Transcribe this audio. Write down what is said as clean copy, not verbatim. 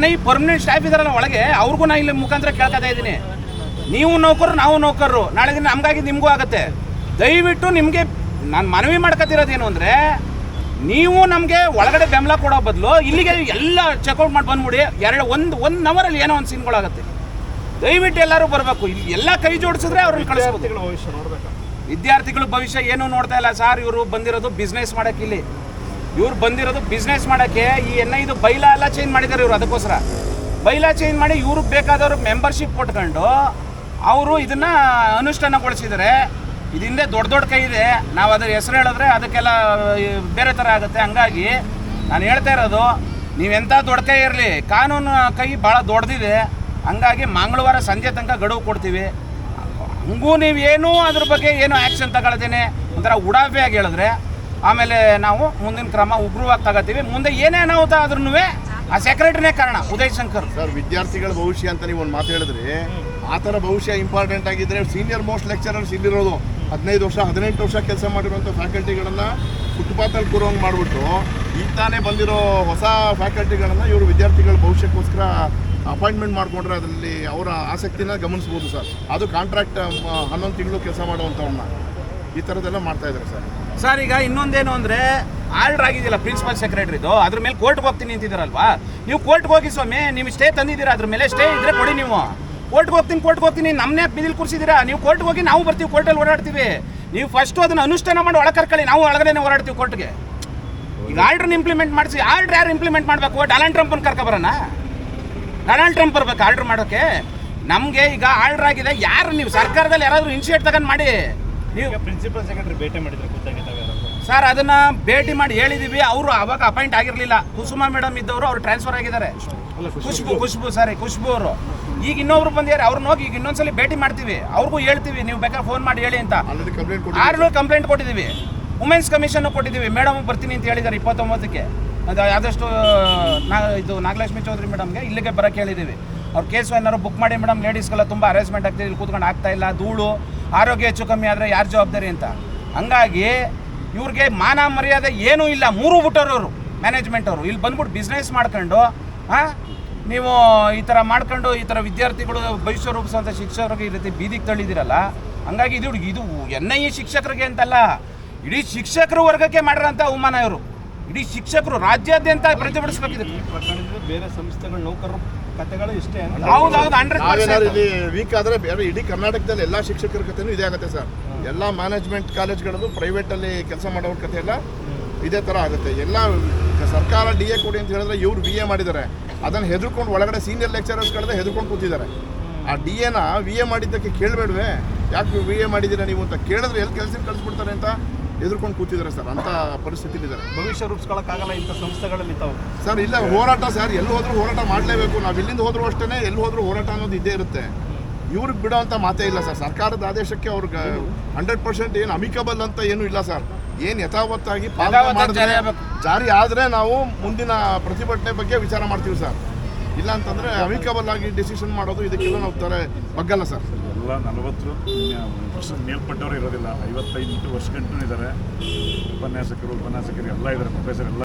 ಈ permanent staff ಇದಾರಲ್ಲ ಒಳಗೆ ಅವ್ರಿಗೂ ನಾ ಇಲ್ಲಿ ಮುಖಾಂತರ ಕೇಳ್ಕೊತಾ ಇದ್ದೀನಿ, ನೀವು ನೌಕರರು ನಾವು ನೌಕರರು, ನಾಳೆ ದಿನ ನಮಗಾಗಿ ನಿಮಗೂ ಆಗುತ್ತೆ. ದಯವಿಟ್ಟು ನಿಮಗೆ ನಾನು ಮನವಿ ಮಾಡ್ಕೊತಿರೋದೇನು ಅಂದರೆ, ನೀವು ನಮಗೆ ಒಳಗಡೆ ಬೆಂಬಲ ಕೊಡೋ ಬದಲು ಇಲ್ಲಿಗೆ ಎಲ್ಲ ಚೆಕ್ಔಟ್ ಮಾಡಿ ಬಂದ್ಬಿಡಿ. ಒಂದು ಅವರಲ್ಲಿ ಏನೋ ಒಂದು ಸೀನ್ಗಳಾಗುತ್ತೆ. ದಯವಿಟ್ಟು ಎಲ್ಲರೂ ಬರಬೇಕು. ಇಲ್ಲಿ ಎಲ್ಲ ಕೈ ಜೋಡಿಸಿದ್ರೆ ಅವ್ರನ್ನ ಕಳಿಸ್ಬೋದು. ವಿದ್ಯಾರ್ಥಿಗಳ ಭವಿಷ್ಯ ಏನೂ ನೋಡ್ತಾ ಇಲ್ಲ ಸರ್. ಇವರು ಬಂದಿರೋದು ಬಿಸ್ನೆಸ್ ಮಾಡೋಕ್ಕೆ, ಇಲ್ಲಿ ಇವ್ರು ಬಂದಿರೋದು ಬಿಸ್ನೆಸ್ ಮಾಡೋಕ್ಕೆ. ಈ ಇದು ಬೈಲಾ ಎಲ್ಲ ಚೇಂಜ್ ಮಾಡಿದ್ದಾರೆ ಇವರು. ಅದಕ್ಕೋಸ್ಕರ ಬೈಲಾ ಚೇಂಜ್ ಮಾಡಿ ಇವ್ರಿಗೆ ಬೇಕಾದವ್ರಿಗೆ ಮೆಂಬರ್ಶಿಪ್ ಕೊಟ್ಕೊಂಡು ಅವರು ಇದನ್ನು ಅನುಷ್ಠಾನಗೊಳಿಸಿದ್ದಾರೆ. ಇದರಿಂದ ದೊಡ್ಡ ಕೈ ಇದೆ. ನಾವು ಅದರ ಹೆಸರು ಹೇಳಿದ್ರೆ ಅದಕ್ಕೆಲ್ಲ ಬೇರೆ ಥರ ಆಗುತ್ತೆ. ಹಂಗಾಗಿ ನಾನು ಹೇಳ್ತಾ ಇರೋದು, ನೀವೆಂಥ ದೊಡ್ಡ ಕೈ ಇರಲಿ, ಕಾನೂನು ಕೈ ಭಾಳ ದೊಡ್ಡದಿದೆ. ಹಂಗಾಗಿ ಮಂಗಳವಾರ ಸಂಜೆ ತನಕ ಗಡುವು ಕೊಡ್ತೀವಿ. ಹಂಗೂ ನೀವೇನು ಅದ್ರ ಬಗ್ಗೆ ಏನು ಆ್ಯಕ್ಷನ್ ತಗೊಳ್ದೇನೆ ಒಂಥರ ಉಡಾಫೆಯಾಗಿ ಹೇಳಿದ್ರೆ ಆಮೇಲೆ ನಾವು ಮುಂದಿನ ಕ್ರಮ ಉಗ್ರವಾಗಿ ತಗೋತೀವಿ. ಮುಂದೆ ಏನೇ ಅನಾಹುತ ಆದ್ರೂ ಆ ಸೆಕ್ರೆಟರಿನೇ ಕಾರಣ, ಉದಯ್ ಶಂಕರ್ ಸರ್. ವಿದ್ಯಾರ್ಥಿಗಳ ಭವಿಷ್ಯ ಅಂತ ನೀವು ಒಂದು ಮಾತು ಹೇಳಿದ್ರಿ. ಆ ಥರ ಭವಿಷ್ಯ ಇಂಪಾರ್ಟೆಂಟ್ ಆಗಿದ್ದರೆ ಸೀನಿಯರ್ ಮೋಸ್ಟ್ ಲೆಕ್ಚರರ್ಸ್ ಇಲ್ಲಿರೋದು 15 ವರ್ಷ 18 ವರ್ಷ ಕೆಲಸ ಮಾಡಿರುವಂಥ ಫ್ಯಾಕಲ್ಟಿಗಳನ್ನು ಫುಟ್ಪಾತಲ್ಲಿ ಕೂರೋಂಗೆ ಮಾಡಿಬಿಟ್ಟು ಈಗ ತಾನೇ ಬಂದಿರೋ ಹೊಸ ಫ್ಯಾಕಲ್ಟಿಗಳನ್ನು ಇವರು ವಿದ್ಯಾರ್ಥಿಗಳ ಭವಿಷ್ಯಕ್ಕೋಸ್ಕರ ಅಪಾಯಿಂಟ್ಮೆಂಟ್ ಮಾಡಿಕೊಂಡ್ರೆ ಅದರಲ್ಲಿ ಅವರ ಆಸಕ್ತಿನ ಗಮನಿಸ್ಬೋದು ಸರ್. ಅದು ಕಾಂಟ್ರಾಕ್ಟ್ 11 ತಿಂಗಳು ಕೆಲಸ ಮಾಡುವಂಥವ್ರನ್ನ ಈ ಥರದ್ದೆಲ್ಲ ಮಾಡ್ತಾಯಿದ್ದಾರೆ ಸರ್. ಈಗ ಇನ್ನೊಂದೇನು ಅಂದರೆ, ಆರ್ಡರ್ ಆಗಿದೆಯಲ್ಲ ಪ್ರಿನ್ಸಿಪಲ್ ಸೆಕ್ರೆಟರಿದು, ಅದ್ರ ಮೇಲೆ ಕೋರ್ಟ್ಗೆ ಹೋಗ್ತೀನಿ ಅಂತಿದ್ದಾರಲ್ವಾ. ನೀವು ಕೋರ್ಟ್ಗೆ ಹೋಗಿ ಸ್ವಾಮಿ, ನೀವು ಸ್ಟೇ ತಂದಿದ್ದೀರಾ, ಅದ್ರ ಮೇಲೆ ಸ್ಟೇ ಇದ್ದರೆ ಕೊಡಿ. ನೀವು ಕೋರ್ಟ್ಗೆ ಹೋಗ್ತೀನಿ ನಮ್ಮನ್ನೇ ಬಿದಿಲ್ ಕೂರಿಸಿದ್ದೀರಾ. ನೀವು ಕೋರ್ಟ್ಗೆ ಹೋಗಿ ನಾವು ಬರ್ತೀವಿ, ಕೋರ್ಟಲ್ಲಿ ಓಡಾಡ್ತೀವಿ. ನೀವು ಫಸ್ಟು ಅದನ್ನು ಅನುಷ್ಠಾನ ಮಾಡಿ ಒಳಗೆ ಕರ್ಕೊಳ್ಳಿ, ನಾವು ಒಳಗಡೆ ಓಡಾಡ್ತೀವಿ ಕೋರ್ಟ್ಗೆ. ಈಗ ಆರ್ಡ್ರನ್ನ ಇಂಪ್ಲಿಮೆಂಟ್ ಮಾಡಿಸಿ. ಆರ್ಡ್ರ್ ಯಾರು ಇಂಪ್ಲಿಮೆಂಟ್ ಮಾಡಬೇಕು? ಡೊನಾಲ್ಡ್ ಟ್ರಂಪನ್ನು ಕರ್ಕೊಬರೋಣ? ಡೊನಾಲ್ಡ್ ಟ್ರಂಪ್ ಬರ್ಬೇಕು ಆರ್ಡ್ರ್ ಮಾಡೋಕ್ಕೆ? ನಮಗೆ ಈಗ ಆರ್ಡ್ರ್ ಆಗಿದೆ. ಯಾರು ನೀವು ಸರ್ಕಾರದಲ್ಲಿ ಯಾರಾದರೂ ಇನಿಷಿಯೇಟ್ ತಗೊಂಡು ಮಾಡಿ. ನೀವು ಪ್ರಿನ್ಸಿಪಲ್ ಸೆಕ್ರೆಟರಿ ಭೇಟಿ ಮಾಡಿದ್ರೆ ಸರ್, ಅದನ್ನು ಭೇಟಿ ಮಾಡಿ ಹೇಳಿದ್ದೀವಿ. ಅವರು ಅವಾಗ ಅಪಾಯಿಂಟ್ ಆಗಿರಲಿಲ್ಲ. ಕುಸುಮಾ ಮೇಡಮ್ ಇದ್ದವರು ಅವ್ರು ಟ್ರಾನ್ಸ್ಫರ್ ಆಗಿದ್ದಾರೆ. ಖುಷ್ಬು ಅವರು ಈಗ ಇನ್ನೊಬ್ರು ಬಂದಿದ್ದಾರೆ. ಅವ್ರನ್ನ ಹೋಗಿ ಈಗ ಇನ್ನೊಂದ್ಸಲಿ ಭೇಟಿ ಮಾಡ್ತೀವಿ. ಅವ್ರಿಗೂ ಹೇಳ್ತೀವಿ, ನೀವು ಬೇಕಾದ್ರೆ ಫೋನ್ ಮಾಡಿ ಹೇಳಿ ಅಂತ. ಆರ್ಡರ್ ಕಂಪ್ಲೇಂಟ್ ಕೊಟ್ಟಿದ್ದೀವಿ. ವುಮೆನ್ಸ್ ಕಮಿಷನ್ ಕೊಟ್ಟಿದ್ದೀವಿ. ಮೇಡಮ್ ಬರ್ತೀನಿ ಅಂತ ಹೇಳಿದ್ದಾರೆ 29ಕ್ಕೆ. ಅದು ಆದಷ್ಟು ಇದು ನಾಗಲಕ್ಷ್ಮಿ ಚೌಧರಿ ಮೇಡಮ್ಗೆ ಇಲ್ಲಿಗೆ ಬರೋಕ್ಕೆ ಹೇಳಿದ್ದೀವಿ. ಅವ್ರ ಕೇಸು ಏನಾದ್ರು ಬುಕ್ ಮಾಡಿ ಮೇಡಮ್, ಲೇಡೀಸ್ಗೆಲ್ಲ ತುಂಬ ಹರಾಸ್ಮೆಂಟ್ ಆಗ್ತಿದೆ, ಇಲ್ಲಿ ಕೂತ್ಕೊಂಡು ಆಗ್ತಾ ಇಲ್ಲ, ಧೂಳು ಆರೋಗ್ಯ ಹೆಚ್ಚು ಕಮ್ಮಿ ಆದರೆ ಯಾರು ಜವಾಬ್ದಾರಿ ಅಂತ. ಹಂಗಾಗಿ ಇವ್ರಿಗೆ ಮಾನ ಮರ್ಯಾದೆ ಏನೂ ಇಲ್ಲ. 3 ಬಿಟ್ಟರು ಅವರು ಮ್ಯಾನೇಜ್ಮೆಂಟ್ ಅವರು. ಇಲ್ಲಿ ಬಂದ್ಬಿಟ್ಟು ಬಿಸ್ನೆಸ್ ಮಾಡ್ಕೊಂಡು ನೀವು ಈ ಥರ ಮಾಡ್ಕೊಂಡು ಈ ಥರ ವಿದ್ಯಾರ್ಥಿಗಳು ಭವಿಷ್ಯ ರೂಪಿಸುವಂಥ ಶಿಕ್ಷಕರಿಗೆ ಈ ರೀತಿ ಬೀದಿಗೆ ತಳ್ಳಿದಿರಲ್ಲ. ಹಂಗಾಗಿ ಇದು NIA ಶಿಕ್ಷಕರಿಗೆ ಅಂತಲ್ಲ, ಇಡೀ ಶಿಕ್ಷಕರ ವರ್ಗಕ್ಕೆ ಮಾಡಿರೋಂಥ ಅವಮಾನ ಇವರು. ಇಡೀ ಶಿಕ್ಷಕರು ರಾಜ್ಯಾದ್ಯಂತ ಪ್ರತಿಭಟಿಸಬೇಕಿದೆ. ಈ ಪ್ರಕರಣದಲ್ಲಿ ಬೇರೆ ಸಂಸ್ಥೆಗಳ ನೌಕರರ ಕಥೆಗಳು ಇಷ್ಟೇ. ಹೌದು 100% ವೀಕ್ ಆದರೆ ಬೇರೆ ಇಡೀ ಕರ್ನಾಟಕದಲ್ಲಿ ಎಲ್ಲ ಶಿಕ್ಷಕರ ಕಥೆನೂ ಇದೇ ಆಗುತ್ತೆ ಸರ್. ಎಲ್ಲ ಮ್ಯಾನೇಜ್ಮೆಂಟ್ ಕಾಲೇಜ್ಗಳದ್ದು ಪ್ರೈವೇಟಲ್ಲಿ ಕೆಲಸ ಮಾಡೋರ ಕಥೆ ಎಲ್ಲ ಇದೇ ಥರ ಆಗುತ್ತೆ. ಎಲ್ಲ ಸರ್ಕಾರ DA ಕೊಡಿ ಅಂತ ಹೇಳಿದ್ರೆ ಇವ್ರು VA ಮಾಡಿದ್ದಾರೆ. ಅದನ್ನು ಹೆದರ್ಕೊಂಡು ಒಳಗಡೆ ಸೀನಿಯರ್ ಲೆಕ್ಚರರ್ಸ್ಗಳನ್ನ ಹೆದರ್ಕೊಂಡು ಕೂತಿದ್ದಾರೆ. ಆ DAನ VA ಮಾಡಿದ್ದಕ್ಕೆ ಕೇಳಬೇಡ್ವೆ, ಯಾಕೆ VA ಮಾಡಿದ್ದೀರಾ ನೀವು ಅಂತ ಕೇಳಿದ್ರೆ ಎಲ್ಲಿ ಕೆಲಸ ಕಳಿಸ್ಬಿಡ್ತಾರೆ ಅಂತ ಎದುರ್ಕೊಂಡು ಕೂತಿದ್ದಾರೆ ಸರ್. ಅಂಥ ಪರಿಸ್ಥಿತಿಲಿದ್ದಾರೆ. ಭವಿಷ್ಯ ರೂಪಿಸ್ಕೊಳ್ಳೋಕ್ಕಾಗಲ್ಲ ಇಂಥ ಸಂಸ್ಥೆಗಳಲ್ಲಿ ತಾವು ಸರ್. ಇಲ್ಲ ಹೋರಾಟ ಸರ್, ಎಲ್ಲಿ ಹೋದ್ರೂ ಹೋರಾಟ ಮಾಡಲೇಬೇಕು. ನಾವು ಇಲ್ಲಿಂದ ಹೋದ್ರೂ ಅಷ್ಟೇ, ಎಲ್ಲಿ ಹೋದ್ರೂ ಹೋರಾಟ ಅನ್ನೋದು ಇದ್ದೇ ಇರುತ್ತೆ. ಇವ್ರಿಗೆ ಬಿಡೋವಂಥ ಮಾತೇ ಇಲ್ಲ ಸರ್. ಸರ್ಕಾರದ ಆದೇಶಕ್ಕೆ ಅವ್ರಿಗೆ 100% ಏನು ಅಮಿಕಬಲ್ ಅಂತ ಏನೂ ಇಲ್ಲ ಸರ್. ಏನು ಯಥಾವತ್ತಾಗಿ ಪಾಲನೆ ಮಾಡಿದ್ರೆ ಜಾರಿ ಆದರೆ ನಾವು ಮುಂದಿನ ಪ್ರತಿಭಟನೆ ಬಗ್ಗೆ ವಿಚಾರ ಮಾಡ್ತೀವಿ ಸರ್. ಇಲ್ಲ ಅಂತಂದರೆ ಅಮಿಕಬಲ್ ಆಗಿ ಡಿಸಿಷನ್ ಮಾಡೋದು ಇದಕ್ಕೆಲ್ಲ ನಾವು ಬಗ್ಗಲ್ಲ ಸರ್. ಎಲ್ಲ 40 ವರ್ಷ ಮೇಲ್ಪಟ್ಟವರು ಇರೋದಿಲ್ಲ. 55 ವರ್ಷ ಗಂಟು ಇದ್ದಾರೆ. ಉಪನ್ಯಾಸಕರು ಎಲ್ಲ ಇದ್ದಾರೆ, ಪ್ರೊಫೆಸರ್ ಎಲ್ಲ